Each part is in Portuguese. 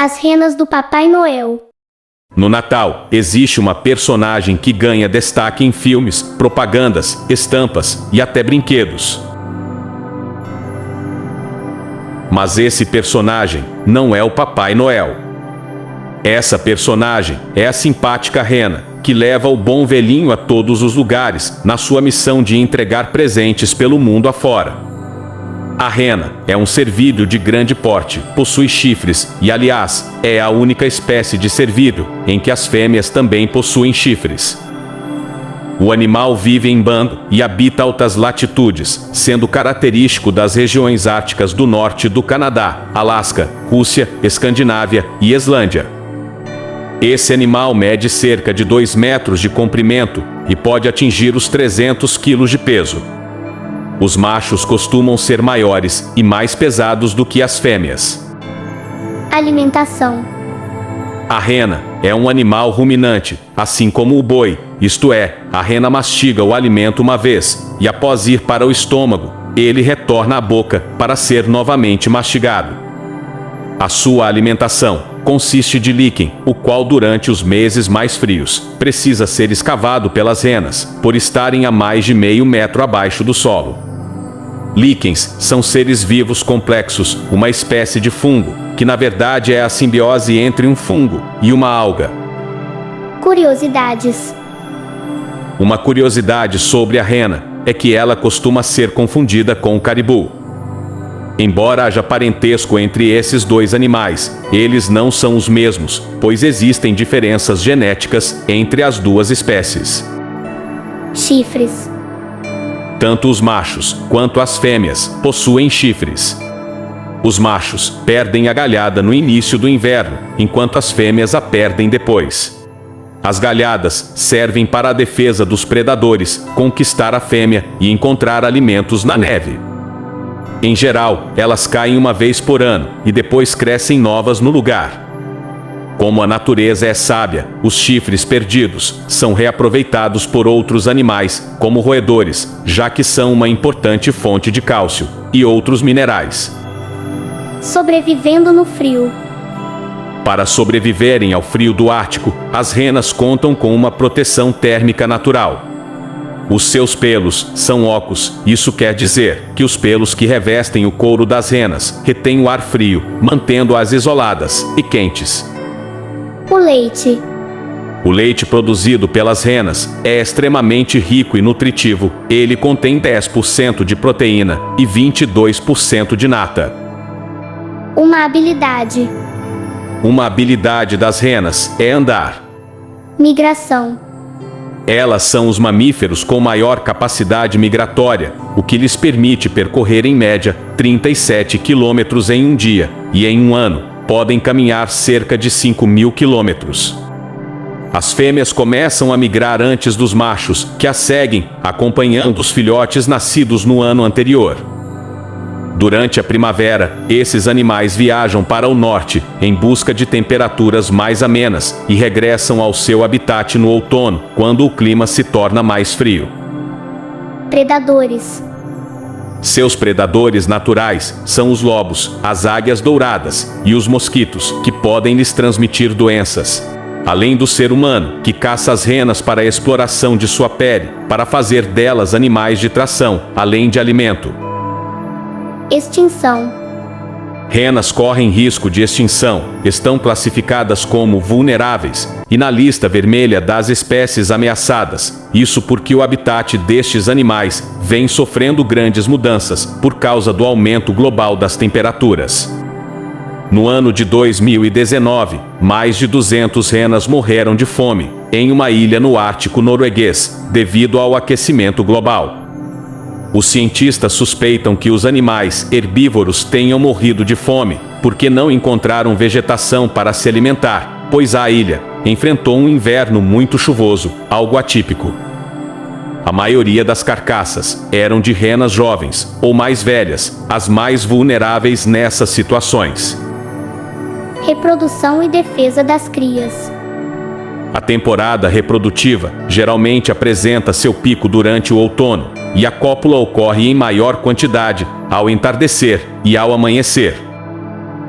As renas do Papai Noel. No Natal, existe uma personagem que ganha destaque em filmes, propagandas, estampas e até brinquedos. Mas esse personagem não é o Papai Noel. Essa personagem é a simpática rena, que leva o bom velhinho a todos os lugares, na sua missão de entregar presentes pelo mundo afora. A rena é um cervídeo de grande porte, possui chifres e, aliás, é a única espécie de cervídeo em que as fêmeas também possuem chifres. O animal vive em bando e habita altas latitudes, sendo característico das regiões árticas do norte do Canadá, Alasca, Rússia, Escandinávia e Islândia. Esse animal mede cerca de 2 metros de comprimento e pode atingir os 300 quilos de peso. Os machos costumam ser maiores e mais pesados do que as fêmeas. Alimentação. A rena é um animal ruminante, assim como o boi, isto é, a rena mastiga o alimento uma vez, e após ir para o estômago, ele retorna à boca para ser novamente mastigado. A sua alimentação consiste de líquen, o qual durante os meses mais frios, precisa ser escavado pelas renas, por estarem a mais de meio metro abaixo do solo. Líquens são seres vivos complexos, uma espécie de fungo, que na verdade é a simbiose entre um fungo e uma alga. Curiosidades. Uma curiosidade sobre a rena é que ela costuma ser confundida com o caribu. Embora haja parentesco entre esses dois animais, eles não são os mesmos, pois existem diferenças genéticas entre as duas espécies. Chifres. Tanto os machos quanto as fêmeas possuem chifres. Os machos perdem a galhada no início do inverno, enquanto as fêmeas a perdem depois. As galhadas servem para a defesa dos predadores, conquistar a fêmea e encontrar alimentos na neve. Em geral, elas caem uma vez por ano e depois crescem novas no lugar. Como a natureza é sábia, os chifres perdidos são reaproveitados por outros animais, como roedores, já que são uma importante fonte de cálcio e outros minerais. Sobrevivendo no frio. Para sobreviverem ao frio do Ártico, as renas contam com uma proteção térmica natural. Os seus pelos são ocos, isso quer dizer que os pelos que revestem o couro das renas retêm o ar frio, mantendo-as isoladas e quentes. O leite. O leite produzido pelas renas é extremamente rico e nutritivo. Ele contém 10% de proteína e 22% de nata. Uma habilidade. Uma habilidade das renas é andar. Migração. Elas são os mamíferos com maior capacidade migratória, o que lhes permite percorrer em média 37 quilômetros em um dia, e em um ano podem caminhar cerca de 5.000 quilômetros. As fêmeas começam a migrar antes dos machos, que as seguem, acompanhando os filhotes nascidos no ano anterior. Durante a primavera, esses animais viajam para o norte, em busca de temperaturas mais amenas, e regressam ao seu habitat no outono, quando o clima se torna mais frio. Predadores. Seus predadores naturais são os lobos, as águias douradas e os mosquitos, que podem lhes transmitir doenças. Além do ser humano, que caça as renas para a exploração de sua pele, para fazer delas animais de tração, além de alimento. Extinção. Renas correm risco de extinção, estão classificadas como vulneráveis e na lista vermelha das espécies ameaçadas. Isso porque o habitat destes animais vem sofrendo grandes mudanças por causa do aumento global das temperaturas. No ano de 2019, mais de 200 renas morreram de fome em uma ilha no Ártico norueguês, devido ao aquecimento global. Os cientistas suspeitam que os animais herbívoros tenham morrido de fome, porque não encontraram vegetação para se alimentar, pois a ilha enfrentou um inverno muito chuvoso, algo atípico. A maioria das carcaças eram de renas jovens ou mais velhas, as mais vulneráveis nessas situações. Reprodução e defesa das crias. A temporada reprodutiva geralmente apresenta seu pico durante o outono, e a cópula ocorre em maior quantidade ao entardecer e ao amanhecer.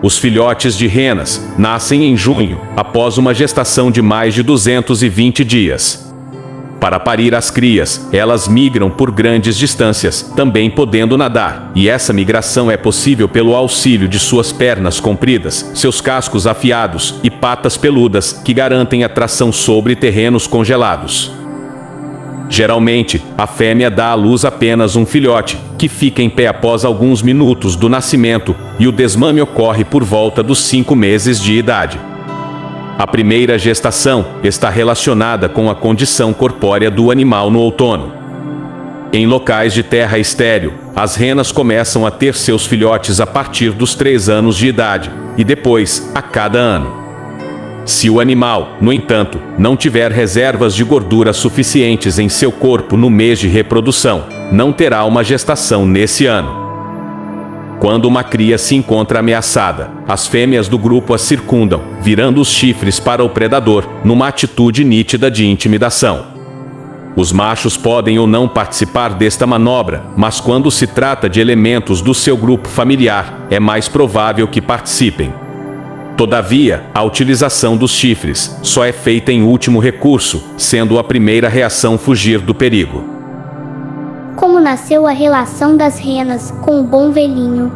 Os filhotes de renas nascem em junho, após uma gestação de mais de 220 dias. Para parir as crias, elas migram por grandes distâncias, também podendo nadar, e essa migração é possível pelo auxílio de suas pernas compridas, seus cascos afiados e patas peludas que garantem a tração sobre terrenos congelados. Geralmente, a fêmea dá à luz apenas um filhote, que fica em pé após alguns minutos do nascimento, e o desmame ocorre por volta dos 5 meses de idade. A primeira gestação está relacionada com a condição corpórea do animal no outono. Em locais de terra estéril, as renas começam a ter seus filhotes a partir dos 3 anos de idade, e depois, a cada ano. Se o animal, no entanto, não tiver reservas de gordura suficientes em seu corpo no mês de reprodução, não terá uma gestação nesse ano. Quando uma cria se encontra ameaçada, as fêmeas do grupo a circundam, virando os chifres para o predador, numa atitude nítida de intimidação. Os machos podem ou não participar desta manobra, mas quando se trata de elementos do seu grupo familiar, é mais provável que participem. Todavia, a utilização dos chifres só é feita em último recurso, sendo a primeira reação fugir do perigo. Como nasceu a relação das renas com o bom velhinho?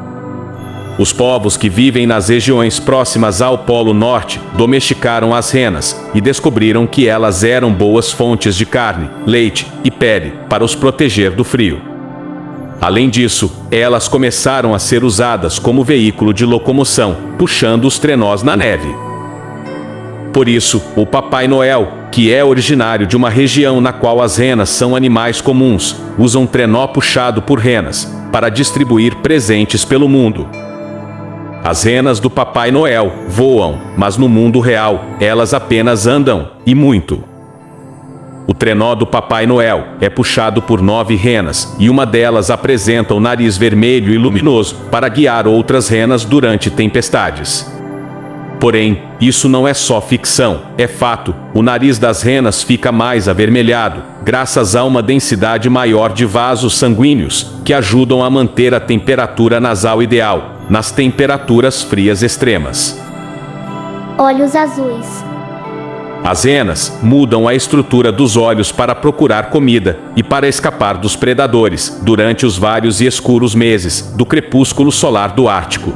Os povos que vivem nas regiões próximas ao Polo Norte domesticaram as renas e descobriram que elas eram boas fontes de carne, leite e pele para os proteger do frio. Além disso, elas começaram a ser usadas como veículo de locomoção, puxando os trenós na neve. Por isso, o Papai Noel, que é originário de uma região na qual as renas são animais comuns, usa um trenó puxado por renas para distribuir presentes pelo mundo. As renas do Papai Noel voam, mas no mundo real, elas apenas andam, e muito. O trenó do Papai Noel é puxado por 9 renas, e uma delas apresenta o nariz vermelho e luminoso para guiar outras renas durante tempestades. Porém, isso não é só ficção, é fato. O nariz das renas fica mais avermelhado, graças a uma densidade maior de vasos sanguíneos, que ajudam a manter a temperatura nasal ideal, nas temperaturas frias extremas. Olhos azuis. As renas mudam a estrutura dos olhos para procurar comida e para escapar dos predadores, durante os vários e escuros meses do crepúsculo solar do Ártico.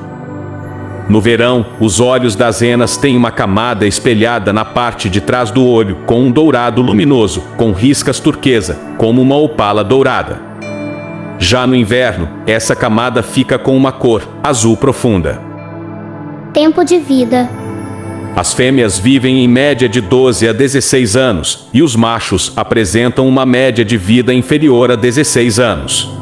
No verão, os olhos das renas têm uma camada espelhada na parte de trás do olho, com um dourado luminoso, com riscas turquesa, como uma opala dourada. Já no inverno, essa camada fica com uma cor azul profunda. Tempo de vida. As fêmeas vivem em média de 12 a 16 anos, e os machos apresentam uma média de vida inferior a 16 anos.